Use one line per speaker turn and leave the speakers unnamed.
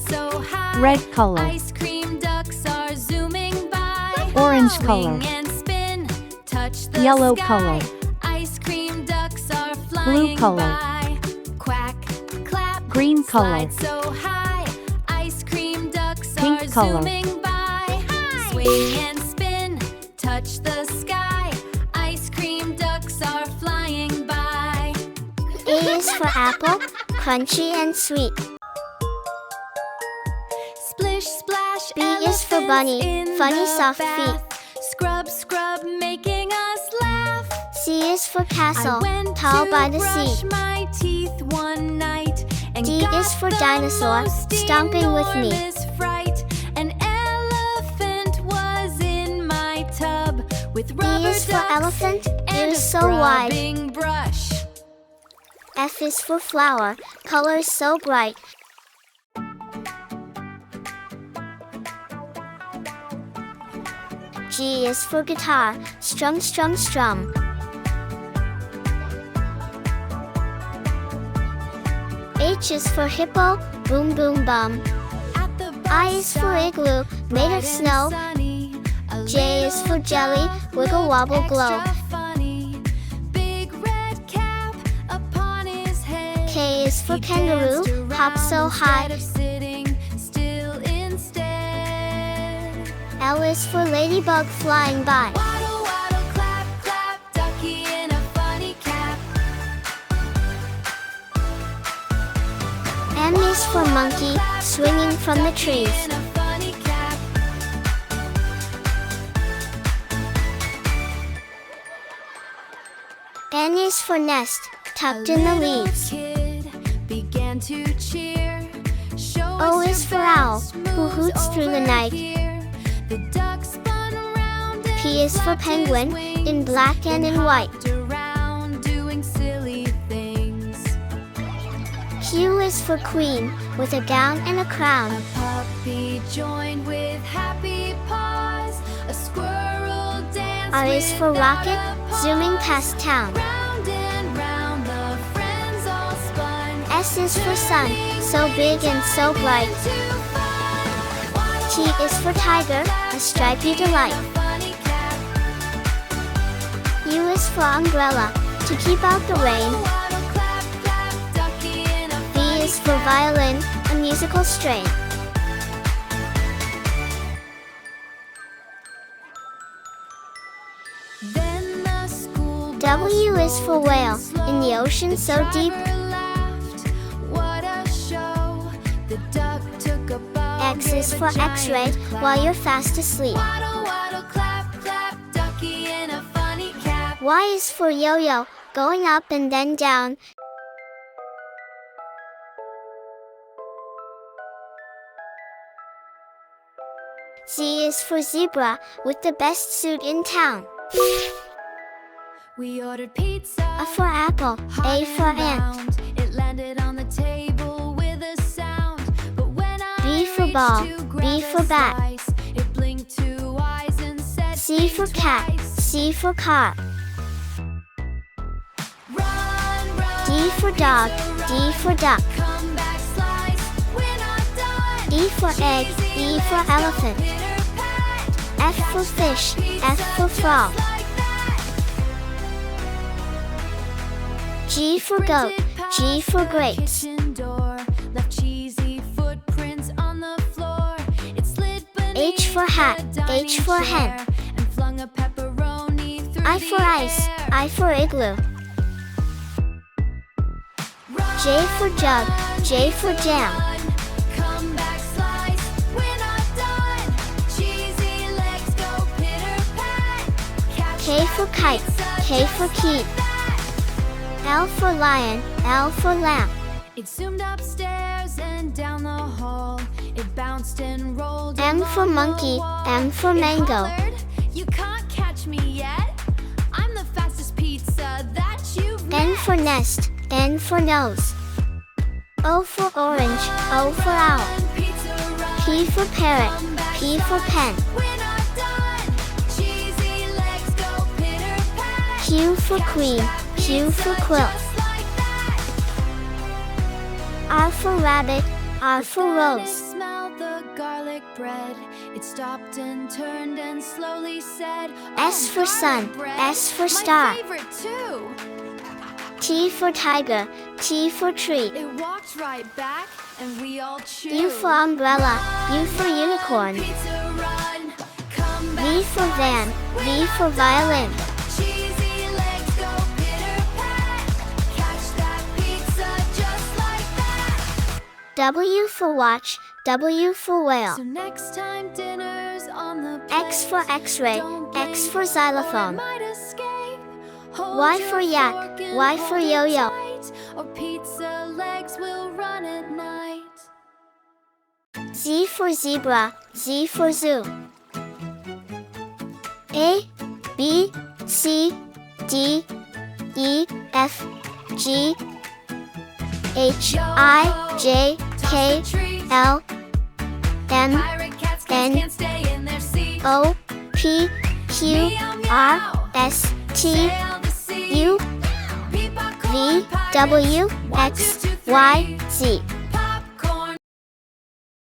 slide so high.
Red color.
Ice cream ducks are zooming by.
Orange color.
Swing and spin, touch the
Yellow
sky.
color.
Ice cream ducks are flying
color.
by. Quack, clap,
Green color.
slide so high. Ice cream ducks
Pink
are
color.
zooming by. Swing and spin, touch the sky. Ice cream ducks are flying by.
A is for apple, crunchy and sweet.
Splish, splash,
B is for bunny,
elephants in
funny
the
soft
bath. Scrub, scrub, making us laugh.
C is for
I
castle,
went
tall
to
by the
brush
sea.
my teeth one night and
D
got
is for
the
dinosaur,
most
stomping with me.
enormous fright. An elephant was in my tub with
E
rubber
is for
ducks
elephant,
and
ears
a
so wide.
scrubbing brush.
F is for flower, colors so bright. G is for guitar, strum, strum, strum. H is for hippo, boom, boom, bum.
At the bus
I is for
stop,
igloo, made
bright
of snow.
and sunny, a
J is for
little
jelly,
dog
wiggle,
looked
wobble, glow.
extra funny. Big red cap upon his head.
K is for
He
kangaroo,
danced
hop so
around
high.
instead of sitting still instead.
L is for ladybug, flying by.
Waddle, waddle, clap, clap, ducky in a funny cap.
M is for monkey, swinging from the
Ducky
trees.
in a funny cap.
N is for nest, tucked
A
in the
little
leaves.
kid began to cheer. Show
O
us
is
your
for owl,
best
who
moves
hoots through the
over
night.
here. The duck spun around and
P is for
flapped his
penguin,
wings,
in black and
then
in white.
hopped around doing silly things.
Q is for queen, with a gown and a crown.
A puppy joined with happy paws. A squirrel danced
R is for
without
rocket,
a pause.
zooming past town.
Round and round the friends all spun.
S is for sun, so big and so bright. T is for tiger, a stripy delight. U is for umbrella, to keep out the rain. V is for violin, a musical strain. W is for whale, in the ocean so deep. X is for X-ray, while you're fast asleep. Y is for yo-yo, going up and then down. Z is for zebra, with the best suit in town.
We ordered pizza.
A for apple, A for ant.
It landed on the table with a sound. But when
B for ball, B for bat.
slice, it blinked two eyes and said
C for
think
cat,
twice.
C for car.
Run, run,
D for dog, D for duck.
come back, slice. We're not done.
E for egg, E for elephant.
Pitter pat.
F for fish, F for frog.
Like that.
G for goat, G for grapes.
Kitchen door left cheesy footprints on the floor. It slid beneath
H for hat,
the dining
H for hen.
chair and flung a pepperoni through
I
the
for ice,
air.
I for igloo. J for jug, J for jam.
Come back, slice. We're not done. Cheesy legs go pitter pat. Catch
K for
that
kite,
pizza
K
just
for key.
like that.
L for lion, L for lamp.
It zoomed upstairs and down the hall. It bounced and rolled.
M for
along the
monkey,
wall.
M for
It
mango.
hollered, you can't catch me yet. I'm the fastest pizza that you've met.
N for nest, N for nose. O for orange, O for owl.
Run, pizza, run.
P for parrot,
Come back,
P for
slice.
pen.
We're not done. Cheesy legs go pitter pat.
Q for queen, Q for quilt.
Just like that.
R for rabbit, R for
Then it
rose.
smelled the garlic bread. It stopped and turned and slowly said,
S
"Oh,
for sun,
garlic bread,
S for
my
star.
favorite too."
T for tiger, T for tree.
It walked right back, and we all chewed.
U for umbrella, U for unicorn.
Pizza run, come
V
back
for van,
fast.
V for violin.
Cheesy legs go pitter-pat. Catch that pizza just like that.
W for watch, W for whale.
So next time dinner's on the plate,
X for x-ray,
don't
X
blink,
for xylophone.
or it might escape. Hold
Y
your
for yak,
fork and
Y for
hold it
yo-yo.
tight, or pizza legs will run at night.
Z for zebra, Z for zoo. A, B, C, D, E, F, G, H, I, J, K, L, M,
Pirate cats
N,
can't stay in their seat.
O, P, Q, R, S, T,
Sail the sea.
U,
Peacock
V,
pirates.
W,
1,
X,
2, 2, 3.
Y, Z.